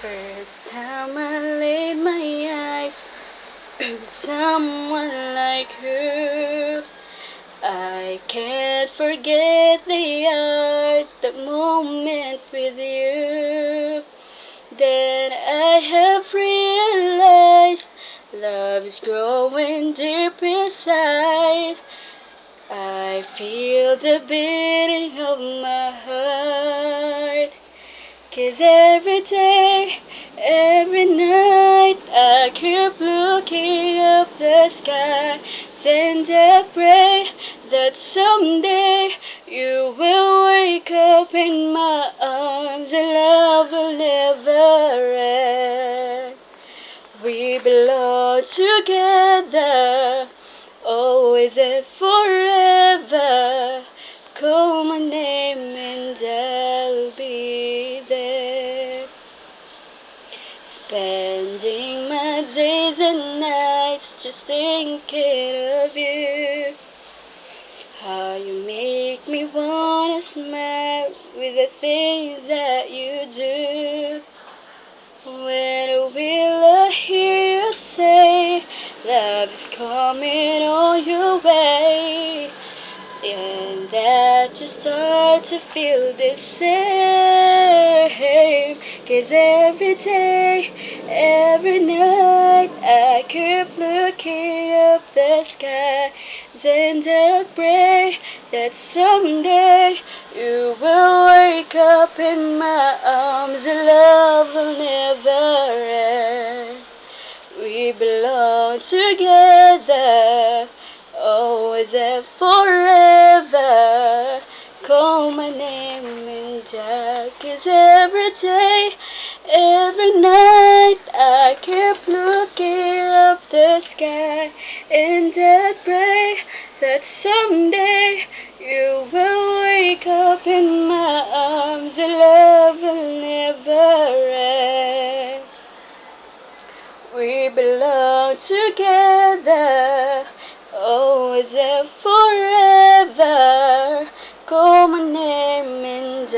First time I laid my eyes on someone like her, I can't forget the art, the moment with you. Then I have realized love is growing deep inside. I feel the beating of my heart. 'Cause every day, every night, I keep looking up the sky, and I pray that someday you will wake up in my arms and love will never end. We belong together, always and forever. Call my name and I'll be there. Spending my days and nights just thinking of you. How you make me wanna smile with the things that you do. When will I hear you say love is coming on your way? And that you start to feel the same. 'Cause every day, every night, I keep looking up the sky, and I pray that someday you will wake up in my arms and love will never end. We belong together, always and forever. Call my name in dark, 'cause every day, every night, I keep looking up the sky, and I pray that someday you will wake up in my arms and love will never end. We belong together, always and forever. Call my name and